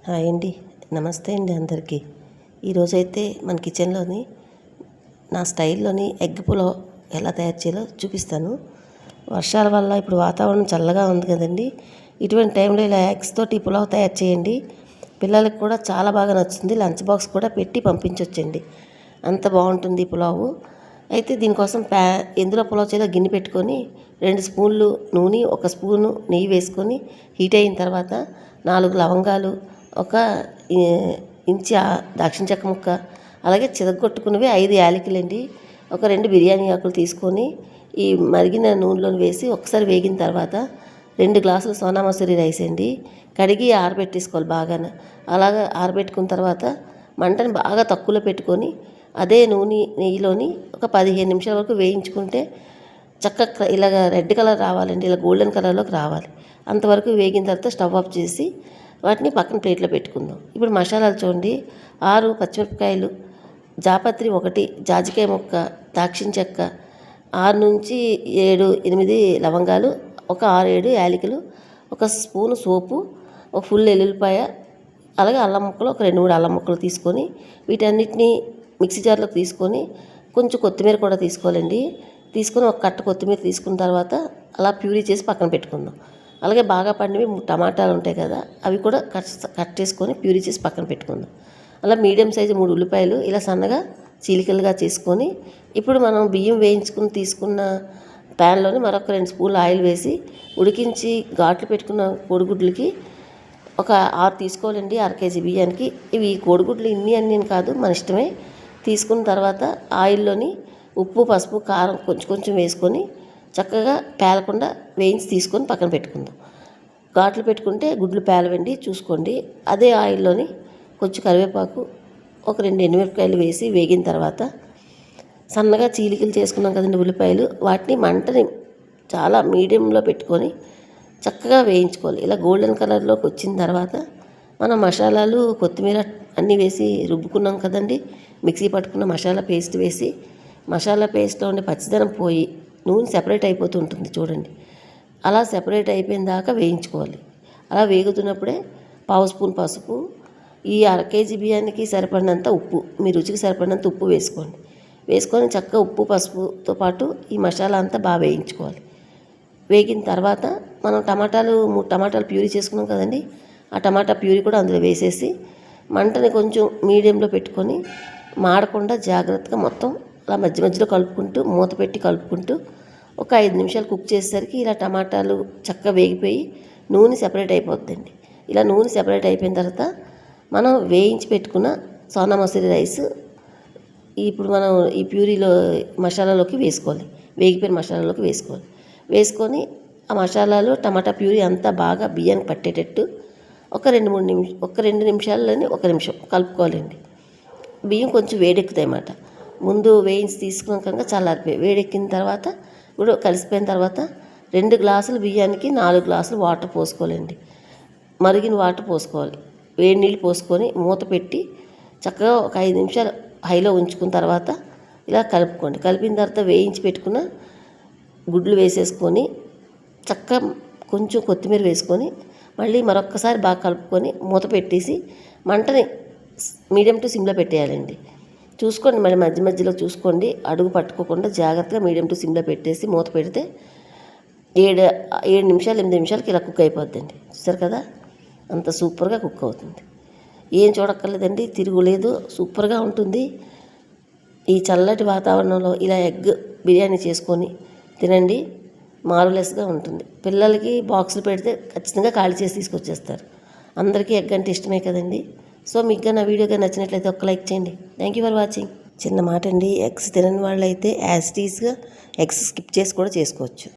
Hi అండి, నమస్తే అండి అందరికీ. ఈరోజైతే మన కిచెన్లోని నా స్టైల్లోని ఎగ్ పులావ్ ఎలా తయారు చేయాలో చూపిస్తాను. వర్షాల వల్ల ఇప్పుడు వాతావరణం చల్లగా ఉంది కదండి. ఇటువంటి టైంలో ఇలా ఎగ్స్ తోటి పులావ్ తయారు చేయండి. పిల్లలకు కూడా చాలా బాగా నచ్చుతుంది. లంచ్ బాక్స్ కూడా పెట్టి పంపించవచ్చండి, అంత బాగుంటుంది పులావు. అయితే దీనికోసం ఎందులో పులావ్ చేయాలో గిన్నె పెట్టుకొని 2 స్పూన్లు నూనె, 1 స్పూను నెయ్యి వేసుకొని హీట్ అయిన తర్వాత 4 లవంగాలు, ఒక ఇంచు దాల్చిన చెక్క ముక్క, అలాగే చితగొట్టుకున్నవి 5 యాలకులండి, ఒక 2 బిర్యానీ ఆకులు తీసుకొని ఈ మరిగిన నూనెలో వేసి ఒకసారి వేగిన తర్వాత 2 గ్లాసులు సోనా మసూరి రైస్ అండి కడిగి ఆరబెట్టేసుకోవాలి బాగా. అలాగా ఆరబెట్టుకున్న తర్వాత మంటని బాగా తక్కువలో పెట్టుకొని అదే నూనె నెయ్యిలోని ఒక 15 నిమిషాల వరకు వేయించుకుంటే చక్కగా ఇలాగ రెడ్ కలర్ రావాలండి, ఇలా గోల్డెన్ కలర్లోకి రావాలి. అంతవరకు వేగిన తర్వాత స్టవ్ ఆఫ్ చేసి వాటిని పక్కన ప్లేట్లో పెట్టుకుందాం. ఇప్పుడు మసాలాలు చూడండి, 6 పచ్చిమిరపకాయలు, జాపత్రి 1, జాజికాయ ముక్క, దాల్చిన చెక్క, 6 నుంచి 7, 8 లవంగాలు, ఒక 6, 7 యాలకులు, 1 స్పూను సోపు, ఒక ఫుల్ ఎల్లుల్లిపాయ, అలాగే అల్లం ముక్కలు ఒక 2, 3 అల్లం ముక్కలు తీసుకొని వీటన్నిటిని మిక్సీ జార్లోకి తీసుకొని కొంచెం కొత్తిమీర కూడా తీసుకోవాలండి. తీసుకొని ఒక కట్ట కొత్తిమీర తీసుకున్న తర్వాత అలా ప్యూరీ చేసి పక్కన పెట్టుకుందాం. అలాగే బాగా పండినవి టమాటాలు ఉంటాయి కదా, అవి కూడా కట్ చేసుకొని ప్యూరీ చేసి పక్కన పెట్టుకుందాం. అలా మీడియం సైజు 3 ఉల్లిపాయలు ఇలా సన్నగా చీలికలుగా చేసుకొని ఇప్పుడు మనం బియ్యం వేయించుకుని తీసుకున్న ప్యాన్లోని మరొక 2 స్పూన్లు ఆయిల్ వేసి ఉడికించి ఘాట్లు పెట్టుకున్న కోడిగుడ్లకి ఒక 6 తీసుకోవాలండి 1/2 కేజీ బియ్యానికి. ఇవి కోడిగుడ్లు ఇన్ని అన్నీ కాదు, మన ఇష్టమే. తీసుకున్న తర్వాత ఆయిల్లోని ఉప్పు, పసుపు, కారం కొంచెం కొంచెం వేసుకొని చక్కగా పేలకుండా వేయించి తీసుకొని పక్కన పెట్టుకుందాం. ఘాట్లు పెట్టుకుంటే గుడ్లు పేలవండి, చూసుకోండి. అదే ఆయిల్లోని కొంచెం కరివేపాకు, ఒక 2 ఎండుమిరపకాయలు వేసి వేగిన తర్వాత సన్నగా చీలికలు చేసుకున్నాం కదండి ఉల్లిపాయలు, వాటిని మంటని చాలా మీడియంలో పెట్టుకొని చక్కగా వేయించుకోవాలి. ఇలా గోల్డెన్ కలర్లోకి వచ్చిన తర్వాత మనం మసాలాలు, కొత్తిమీర అన్నీ వేసి రుబ్బుకున్నాం కదండి. మిక్సీ పట్టుకున్న మసాలా పేస్ట్ వేసి మసాలా పేస్ట్లో ఉండే పచ్చిదనం పోయి నూనె సెపరేట్ అయిపోతూ ఉంటుంది చూడండి. అలా సెపరేట్ అయిపోయిన దాకా వేయించుకోవాలి. అలా వేగుతున్నప్పుడే 1/2 స్పూన్ పసుపు, ఈ 1/2 కేజీ బియ్యానికి సరిపడినంత ఉప్పు, మీ రుచికి సరిపడినంత ఉప్పు వేసుకోండి. వేసుకొని చక్కగా ఉప్పు, పసుపుతో పాటు ఈ మసాలా అంతా బాగా వేయించుకోవాలి. వేగిన తర్వాత మనం 3 టమాటాలు ప్యూరీ చేసుకున్నాం కదండి, ఆ టమాటా ప్యూరీ కూడా అందులో వేసేసి మంటని కొంచెం మీడియంలో పెట్టుకొని మాడకుండా జాగ్రత్తగా మొత్తం అలా మధ్య మధ్యలో కలుపుకుంటూ మూత పెట్టి కలుపుకుంటూ ఒక 5 నిమిషాలు కుక్ చేసేసరికి ఇలా టమాటాలు చక్కగా వేగిపోయి నూనె సెపరేట్ అయిపోతుందండి. ఇలా నూనె సెపరేట్ అయిపోయిన తర్వాత మనం వేయించి పెట్టుకున్న సోనా మసూరి రైస్ ఇప్పుడు మనం ఈ ప్యూరీలో మసాలాలోకి వేసుకోవాలి. వేగిపోయిన మసాలాలోకి వేసుకోవాలి. వేసుకొని ఆ మసాలాలు టమాటా ప్యూరీ అంతా బాగా బియ్యానికి పట్టేటట్టు ఒక 2 నిమిషాలని 1 నిమిషం కలుపుకోవాలండి. బియ్యం కొంచెం వేడెక్కుతాయి అన్నమాట. ముందు వేయించి తీసుకున్నాం కనుక చల్లారిపోయి వేడెక్కిన తర్వాత ఇప్పుడు కలిసిపోయిన తర్వాత 2 గ్లాసులు బియ్యానికి 4 గ్లాసులు వాటర్ పోసుకోవాలండి. మరిగిన వాటర్ పోసుకోవాలి. వేడి నీళ్ళు పోసుకొని మూత పెట్టి చక్కగా ఒక 5 నిమిషాలు హైలో ఉంచుకున్న తర్వాత ఇలా కలుపుకోండి. కలిపిన తర్వాత వేయించి పెట్టుకున్న గుడ్లు వేసేసుకొని చక్కగా కొంచెం కొత్తిమీర వేసుకొని మళ్ళీ మరొక్కసారి బాగా కలుపుకొని మూత పెట్టేసి మంటని మీడియం టు సిమ్లో పెట్టేయాలండి. చూసుకోండి, మళ్ళీ మధ్య మధ్యలో చూసుకోండి, అడుగు పట్టుకోకుండా జాగ్రత్తగా మీడియం టు సిమ్లో పెట్టేసి మూత పెడితే 7 నిమిషాలు 8 నిమిషాలకి ఇలా కుక్ అయిపోద్దండి. చూసారు కదా, అంత సూపర్గా కుక్ అవుతుంది. ఏం చూడక్కర్లేదండి, తిరుగులేదు, సూపర్గా ఉంటుంది. ఈ చల్లటి వాతావరణంలో ఇలా ఎగ్ బిర్యానీ చేసుకొని తినండి, మార్వెలస్గా ఉంటుంది. పిల్లలకి బాక్సులు పెడితే ఖచ్చితంగా ఖాళీ చేసి తీసుకొచ్చేస్తారు. అందరికీ ఎగ్ అంటే ఇష్టమే కదండి. సో మీకు నా వీడియోగా నచ్చినట్లయితే ఒక లైక్ చేయండి. Thank you for watching. చిన్న మాట అండి, ఎగ్స్ తినని వాళ్ళు అయితే యాజ్ ఇట్ ఈస్గా ఎగ్స్ స్కిప్ చేసి కూడా చేసుకోవచ్చు.